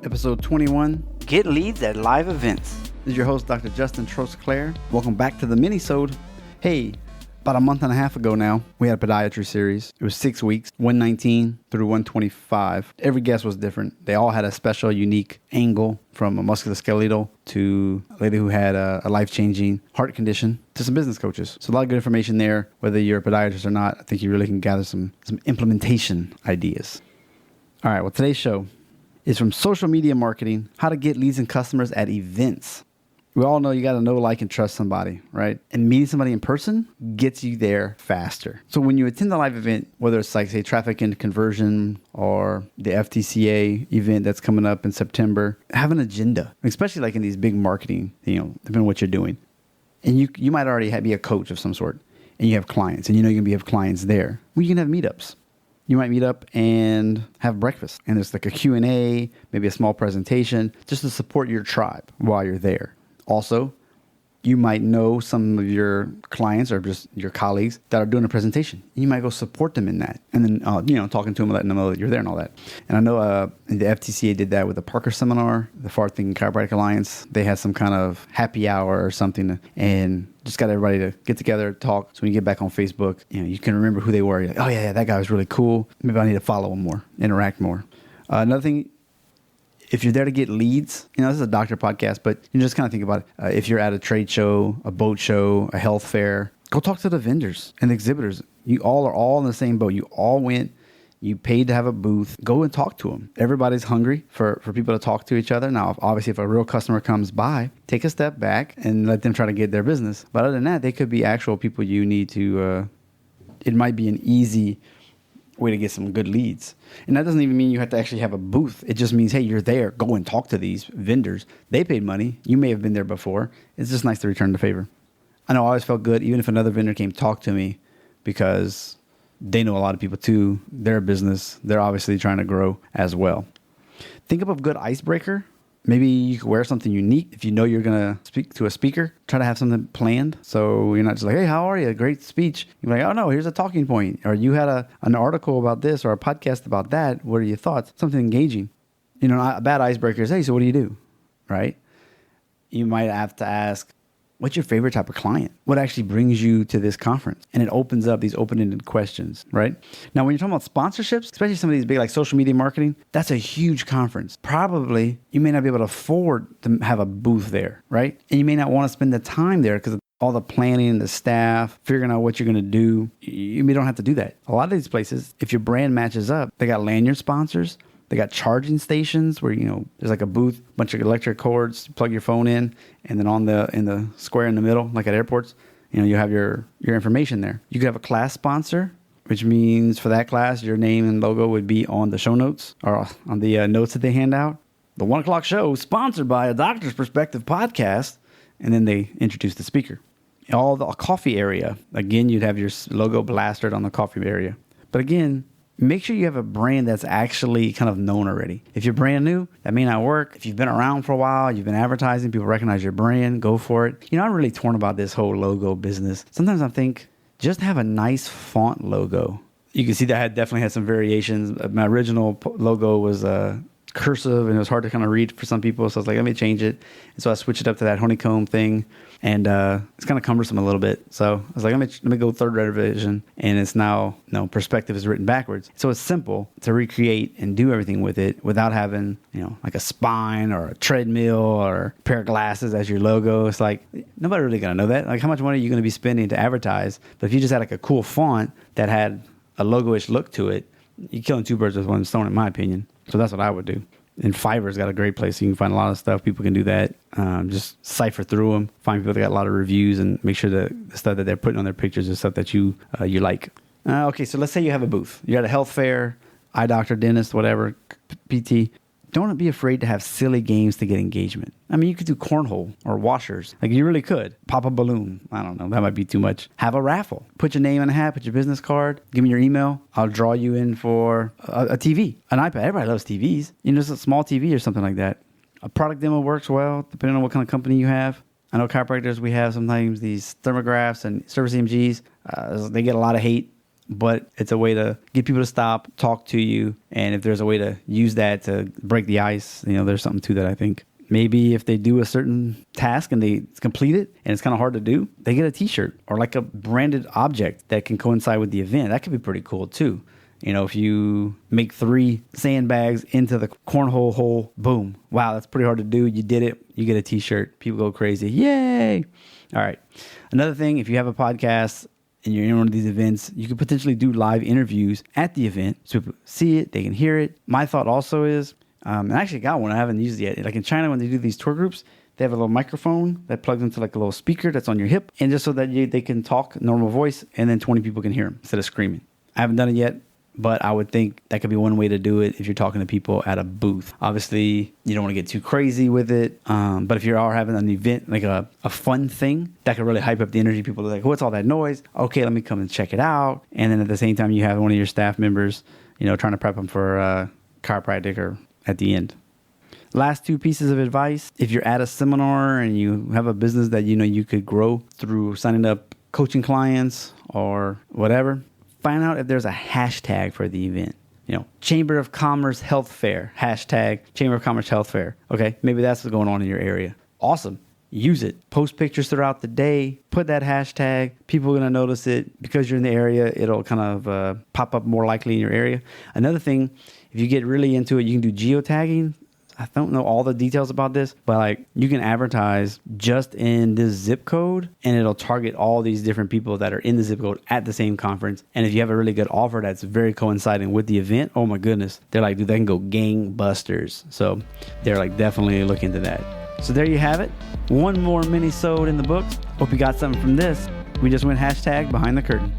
Episode 21, Get Leads at Live Events. This is your host, Dr. Justin Trosclair. Welcome back to the mini-sode. Hey, about a month and a half ago now, we had a podiatry series. It was 6 weeks, 119 through 125. Every guest was different. They all had a special, unique angle, from a musculoskeletal to a lady who had a life-changing heart condition to some business coaches. So a lot of good information there. Whether you're a podiatrist or not, I think you really can gather some implementation ideas. All right, well, today's show is from social media marketing, how to get leads and customers at events. We all know you got to know, like, and trust somebody, right? And meeting somebody in person gets you there faster. So when you attend a live event, whether it's like, say, Traffic and Conversion or the FTCA event that's coming up in September, have an agenda, especially like in these big marketing, depending on what you're doing. And you might already be a coach of some sort, and you have clients, and you're going to have clients there. Well, you can have meetups. You might meet up and have breakfast, and there's like a Q&A, maybe a small presentation, just to support your tribe while you're there. Also, you might know some of your clients or just your colleagues that are doing a presentation. And you might go support them in that. And then, talking to them, letting them know that you're there and all that. And I know the FTCA did that with the Parker Seminar, the Forward Thinking Chiropractic Alliance. They had some kind of happy hour or something and just got everybody to get together, talk. So when you get back on Facebook, you can remember who they were. You're like, oh, yeah, that guy was really cool. Maybe I need to follow him more, interact more. Another thing, if you're there to get leads, this is a doctor podcast, but you just kind of think about it. If you're at a trade show, a boat show, a health fair, go talk to the vendors and the exhibitors. You all are all in the same boat. You all went, you paid to have a booth. Go and talk to them. Everybody's hungry for people to talk to each other. Now, obviously, if a real customer comes by, take a step back and let them try to get their business. But other than that, they could be actual people you need to, it might be an easy way to get some good leads. And that doesn't even mean you have to actually have a booth. It just means, hey, you're there. Go and talk to these vendors. They paid money. You may have been there before. It's just nice to return the favor. I know I always felt good, even if another vendor came talk to me, because they know a lot of people too. They're a business. They're obviously trying to grow as well. Think of a good icebreaker. Maybe you could wear something unique. If you know you're going to speak to a speaker, try to have something planned. So you're not just like, hey, how are you? Great speech. You're like, oh, no, here's a talking point. Or you had an article about this or a podcast about that. What are your thoughts? Something engaging. A bad icebreaker is, hey, so what do you do? Right? You might have to ask, what's your favorite type of client? What actually brings you to this conference? And it opens up these open-ended questions, right? Now, when you're talking about sponsorships, especially some of these big like social media marketing, that's a huge conference. Probably you may not be able to afford to have a booth there, right? And you may not want to spend the time there because of all the planning, the staff, figuring out what you're going to do. You may don't have to do that. A lot of these places, if your brand matches up, they got lanyard sponsors. They got charging stations where, there's like a booth, bunch of electric cords, you plug your phone in, and then in the square in the middle, like at airports, you have your information there. You could have a class sponsor, which means for that class, your name and logo would be on the show notes or on the notes that they hand out. The 1 o'clock show sponsored by a Doctor's Perspective podcast, and then they introduce the speaker. All the coffee area, again, you'd have your logo plastered on the coffee area. But again, make sure you have a brand that's actually kind of known already. If you're brand new, that may not work. If you've been around for a while, you've been advertising, people recognize your brand, go for it. I'm really torn about this whole logo business. Sometimes I think just have a nice font logo. You can see that I definitely had some variations. My original logo was cursive, and it was hard to kind of read for some people. So I was like, let me change it. And so I switched it up to that honeycomb thing. And it's kind of cumbersome a little bit. So I was like, let me go third revision. And it's now, perspective is written backwards. So it's simple to recreate and do everything with it without having, like a spine or a treadmill or a pair of glasses as your logo. It's like, nobody really going to know that. Like, how much money are you going to be spending to advertise? But if you just had like a cool font that had a logo-ish look to it, you're killing two birds with one stone, in my opinion. So that's what I would do. And Fiverr's got a great place. You can find a lot of stuff. People can do that. Just cipher through them. Find people that got a lot of reviews and make sure that the stuff that they're putting on their pictures is stuff that you like. Okay, so let's say you have a booth. You're at a health fair, eye doctor, dentist, whatever, PT. Don't be afraid to have silly games to get engagement. I mean, you could do cornhole or washers. Like, you really could. Pop a balloon. I don't know. That might be too much. Have a raffle. Put your name in a hat. Put your business card. Give me your email. I'll draw you in for a TV, an iPad. Everybody loves TVs. Just a small TV or something like that. A product demo works well, depending on what kind of company you have. I know chiropractors, we have sometimes these thermographs and service EMGs. They get a lot of hate. but it's a way to get people to stop, talk to you. And if there's a way to use that to break the ice, there's something to that, I think. Maybe if they do a certain task and they complete it and it's kind of hard to do, they get a t-shirt or like a branded object that can coincide with the event. That could be pretty cool too. If you make 3 sandbags into the cornhole hole, boom. Wow, that's pretty hard to do. You did it. You get a t-shirt. People go crazy. Yay. All right. Another thing, if you have a podcast and you're in one of these events, you could potentially do live interviews at the event so people see it, they can hear it. My thought also is, and I actually got one. I haven't used it yet. Like in China, when they do these tour groups, they have a little microphone that plugs into like a little speaker that's on your hip. And just so that they can talk normal voice and then 20 people can hear them instead of screaming. I haven't done it yet, but I would think that could be one way to do it if you're talking to people at a booth. Obviously, you don't want to get too crazy with it. But if you are having an event, like a fun thing, that could really hype up the energy. People are like, what's all that noise? Okay, let me come and check it out. And then at the same time, you have one of your staff members, trying to prep them for chiropractic or at the end. Last 2 pieces of advice. If you're at a seminar and you have a business that you could grow through signing up coaching clients or whatever, find out if there's a hashtag for the event. Chamber of Commerce Health Fair, hashtag Chamber of Commerce Health Fair. Okay, maybe that's what's going on in your area. Awesome. Use it. Post pictures throughout the day. Put that hashtag. People are going to notice it. Because you're in the area, it'll kind of pop up more likely in your area. Another thing, if you get really into it, you can do geotagging. I don't know all the details about this, but you can advertise just in this zip code and it'll target all these different people that are in the zip code at the same conference. And if you have a really good offer that's very coinciding with the event, oh my goodness, they're like, dude, they can go gangbusters. So they're definitely look into that. So there you have it. One more mini-sode in the books. Hope you got something from this. We just went hashtag behind the curtain.